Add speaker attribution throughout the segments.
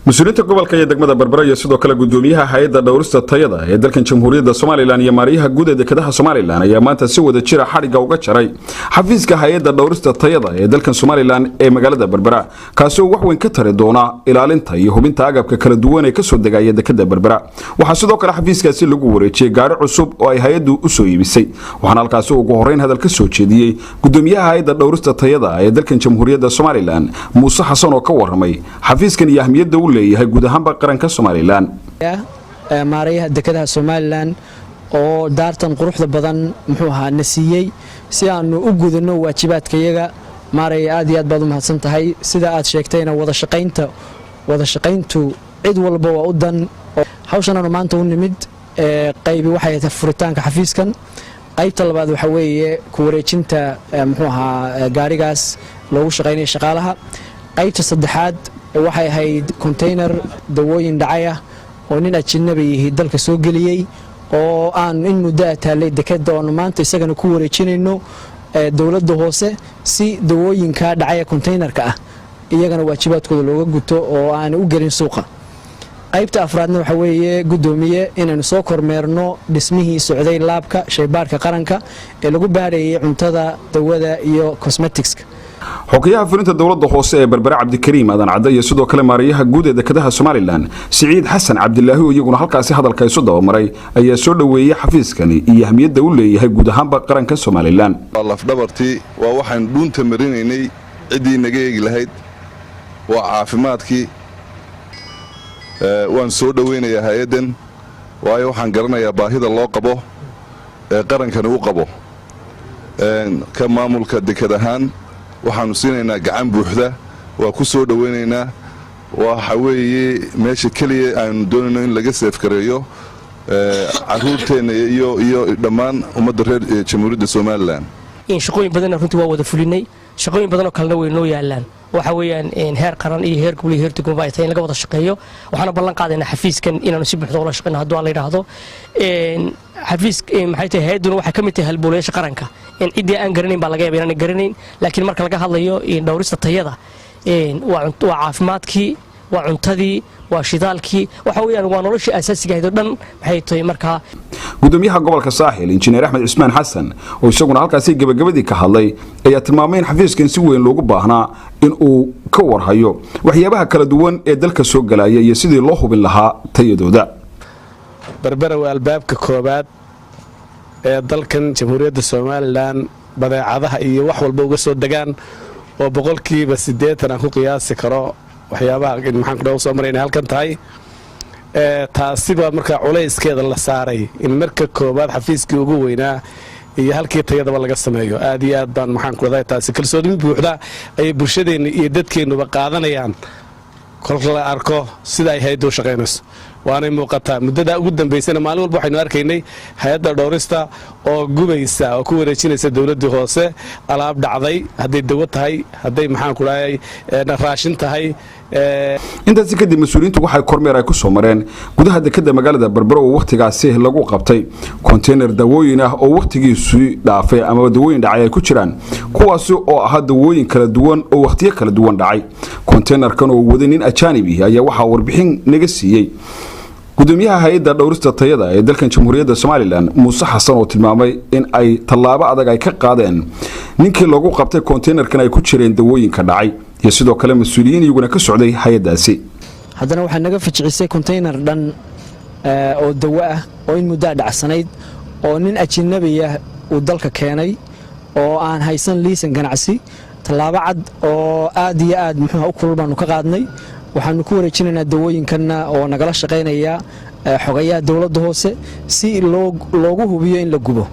Speaker 1: مسؤولية gobolka iyo degmada Berbera iyo sidoo kale gudoomiyaha hay'adda dhawrista tayada ee dalkan Jamhuuriyadda Soomaaliland iyo maariyaha guud ee dekedaha Soomaaliland ayaa maanta si wada jir ah xariga uga jaray xafiiska hay'adda dhawrista tayada ee dalkan Soomaaliland ee magaalada Berbera kaasoo wax weyn ka tari doona ilaalinta iyo hubinta agabka kala duwan ee ka soo degaya dekeda Berbera waxa sidoo kale xafiiskaasi lagu wareejiyay gaari cusub oo ay hay'addu u soo iibisay waxaana halkaas ugu horeyn hadal ka soo jeediyay gudoomiyaha hay'adda dhawrista tayada ee dalkan Jamhuuriyadda Soomaaliland Muuse Xasan oo ka waramay xafiiskan iyo ahmiyadda uu leeyahay guud ahaan qaranka Soomaaliland
Speaker 2: maariyaha dekedaha Soomaaliland oo daartan quruxda badan muxuu ahaa nasiyay si aanu u gudano waajibaadkayaga maariyaha aad iyo aad baad u mahadsan tahay sida aad sheegtayna wada shaqayntu cid walba waa u dan hawshan maanta u nimid qaybi waxay tahay furitaanka xafiiskan qaybta labaad waxa weeye ku wareejinta muxuu ahaa gaarigaas loogu shaqeynay shaqaalaha qaybta saddexaad waxay ahayd container dawooyin dhacaya oo nin ajnabi dalka soo galiyay oo aan in muddo taalay dekada oo maanta isagana ku wareejinayno dawladda hoose si dawooyinka dhacaya containerka ah iyagana waajibaadkooda looga guto oo aan u gelin suuqa qaybta afraadna waxa weeye gudoomiye inaynu soo kormeerno dhismihii socday laabka shaybaarka qaranka ee lagu baarayay cuntada dawada iyo cosmeticska
Speaker 1: xogayaha fulinta dawladda hoose ee Berbera Cabdikariim Adan Cadde iyo sidoo kale maariyaha guud ee dekedaha Soomaaliland Siciid Xasan Cabdilaahi oo iyaguna halkaas hadalka ay soo dawamaray ayaa soo dhaweeyay xafiiskani iyo ahmiyadda uu leeyahay guud ahaan qaranka Soomaaliland
Speaker 3: lafdhabartii waa waxaan dhuunta marinaynay cidii naga eegi lahayd waa caafimaadkii waan soo dhaweynayaa hay'adan waayo waxaan garanayaa baahida loo qabo ee qarankani u qabo ka maamulka dekedahan waxaanu siinaynaa gacan buuxda waa ku soo dhaweynaynaa waxa weeye meesha kaliya aanu doonayno in laga seefkareeyo caruurteena iyo dhammaan ummadda reer Jamhuuriyadda Soomaaliland
Speaker 4: in shaqooyin badan runtii waa wada fulinay shaqooyin badan oo kalena way noo yaalaan waxa weeyaan heer qaran iyo heer gobol iyo heer degmo ay tahay in laga wada shaqeeyo waxaana ballan qaadaynaa xafiiskan inaanu si buuxda ula shaqeyno haddii la yiraahdo xafiis maxay tahay hay'aduna waxa ka mid tahay halbowlayaasha qaranka in cidii aan garanayn baa laga yaabaa inaan garanayn laakiin marka laga hadlayo dhawrista tayada waa caafimaadkii waa cuntadii waa shidaalkii waxa weeyaan waa noloshii asaasiga ah oo dhan maxay tahay marka
Speaker 1: gudoomiyaha gobolka Saaxil Injineer Axmed Cismaan Xasan oo isaguna halkaas gabagabadii ka hadlay ayaa tilmaamay in xafiiskan si weyn loogu baahnaa in uu ka warhayo waxyaabaha kala duwan ee dalka soo galaya iyo sidii loo hubin lahaa tayadooda
Speaker 5: Berbera waa albaabka koobaad ee dalkan Jamhuuriyadda Soomaaliland badeecadaha iyo wax walba uga soo degaan oo boqolkiiba 80 aan ku qiyaasi karo waxyaabaha maxaan ku soo mareynaa halkan tahay taasiba marka culeyskeeda la saaray in marka koobaad xafiiskii ugu weynaa iyo halkii tayadaba laga sameeyo aad iyo aad baan maxaan ku leeyahay taasi kalsooni buuxda ay bulshadeena iyo dadkeenuba qaadanayaan kolka la arko sida ay hay'addu shaqeynayso waana muuqataa muddada ugu dambeysana maalin walba waxaynu arkaynay hay'adda dhawrista oo gubaysa oo ku wareejinaysa dawladda hoose alaab dhacday haday dawo tahay haday maxaan ku leeyahay raashin tahay
Speaker 1: intaas kadib mas'uuliyiintu waxay kormeer ay ku soo mareen gudaha dekeda magaalada Berbera oo waqtigaasi lagu qabtay container dawooyin ah oo waqtigiisu dhaafay ama dawooyin dhacay ay ku jiraan kuwaas oo ah dawooyin kala duwan oo waqtiyo kala duwan dhacay containerkan oo waday nin ajaanibi ayaa waxa warbixin naga siiyay gudoomiyaha hay'adda dhawrista tayada ee dalkan Jamhuuriyadda Soomaaliland Muuse Xasan oo tilmaamay in ay tallaabo adag ay ka qaadeen ninkii lagu qabtay containerkan ay ku jireen dawooyinka dhacay iyo sidoo kale mas'uuliyiin iyaguna ka socday hay'adaasi
Speaker 2: haddana waxa naga fijicisay container dhan oo dawo ah oo in muddo dhacsanayd oo nin ajnabi ah uu dalka keenay oo aan haysan liisan ganacsi tallaabo cad oo aad iyo aad muxuu u kulmaan ka qaadnay waxaanu ku wareejinaynaa dawooyinkan oo nagala shaqeynaya xogayaha dawladda hoose si loogu hubiyo in la gubo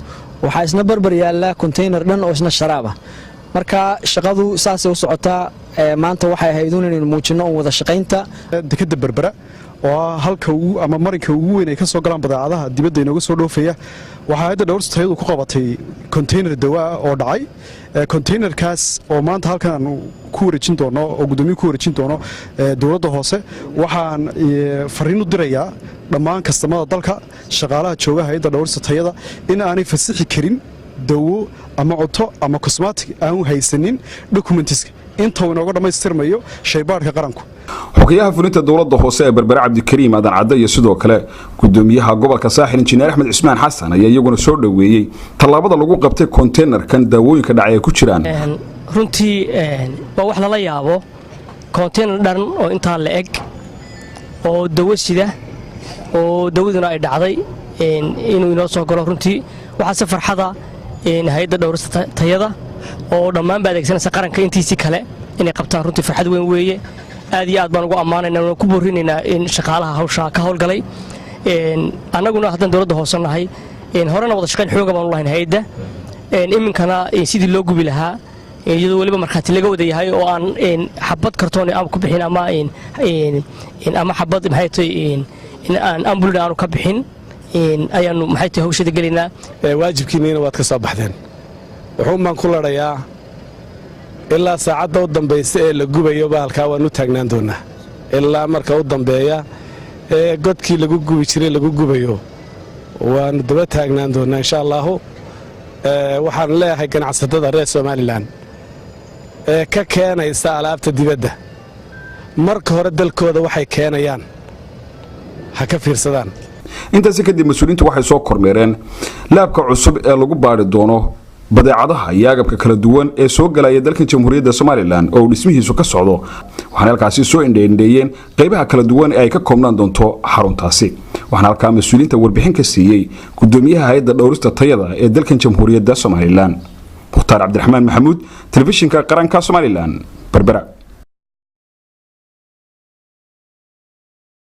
Speaker 2: waxa isna barbar yaala container dhan oo isna sharaab ah marka shaqadu saasay u socotaa maanta waxay ahayd inaynu muujino wada shaqeynta
Speaker 6: dekeda Berbera oo halka ama marinka ugu weyn ay ka soo galaan badeecadaha dibadda inooga soo dhoofaya waxa hay'adda dhawrista tayadu ku qabatay container dawa oo dhacay containerkaas oo maanta halkan ku wareejin doono oo gudoomiye ku wareejin doono dawladda hoose waxaan fariin u dirayaa dhammaan kastamada dalka shaqaalaha jooga hay'adda dhawrista tayada in aanay fasixi karin dawo ama cunto ama cosmetic aan haysanin documents inta uu inooga dhamaystirmayo shaybaarka qaranku
Speaker 1: xogayaha fulinta dowladda hoose ee berbera cabdikariim aadan cadde iyo sidoo kale gudoomiyaha gobolka saaxil injineer axmed cismaan xasan ayaa iyaguna soo dhoweeyey tallaabada lagu qabtay konteynerkan daawooyinka dhacay ay ku jiraan.
Speaker 4: runtii waa wax lala yaabo konteyner dhan oo intaa la eg oo dawo sida oo dawaduna ay dhacday inuu inoo soo galo. runtii waxaase farxada hay-adda dhowrista tayada oo dhammaanba adeegsanaysa qaranka intiisii kale inay qabtaan. runtii farxad weyn weeye. aad iyo aad baan ugu ammaanaynaa waan ku boorinaynaa in shaqaalaha hawshaa ka howlgalay. annaguna haddaan dowladda hoose nahay horena wada shaqayn xooga baan u lahayn hay-adda. iminkana sidii loo gubi lahaa iyadoo weliba markhaati laga wada yahay oo aan xabad kartoon aan ku bixin ama xabad maxay tahay aan ambulin aanu ka bixin ayaanu maxay tahay hawshada gelaynaa.
Speaker 5: waajibkiinniina waad ka soo baxdeen. wuxuun baan ku ladhayaa ilaa saacadda u dambaysa ee la gubayo bahalkaa waan u taagnaan doonnaa ilaa marka u dambeeya ee godkii lagu gubi jiray lagu gubayo waannu daba taagnaan doonnaa insha allaahu. waxaan leeyahay ganacsatada reer somalilan ee ka keenaysa alaabta dibadda marka hore dalkooda waxay keenayaan ha ka fiirsadaan.
Speaker 1: intaasi kadib mas-uuliyiintu waxay soo kormeereen laabka cusub ee lagu baadhi doono badeecadaha iyo agabka kala duwan ee soo galaya dalkan jamhuuriyadda somalilan oo dhismihiisu ka socdo. waxaana halkaasi soo indheendheeyeen qaybaha kala duwan ee ay ka koobnaan doonto xaruntaasi. waxaana halkaa mas-uuliyiinta warbixin ka siiyey gudoomiyaha hay-adda dhowrista tayada ee dalkan jamhuuriyadda somalilan mukhtaar cabdiraxmaan maxamuud telefishinka qaranka somalilan berbera.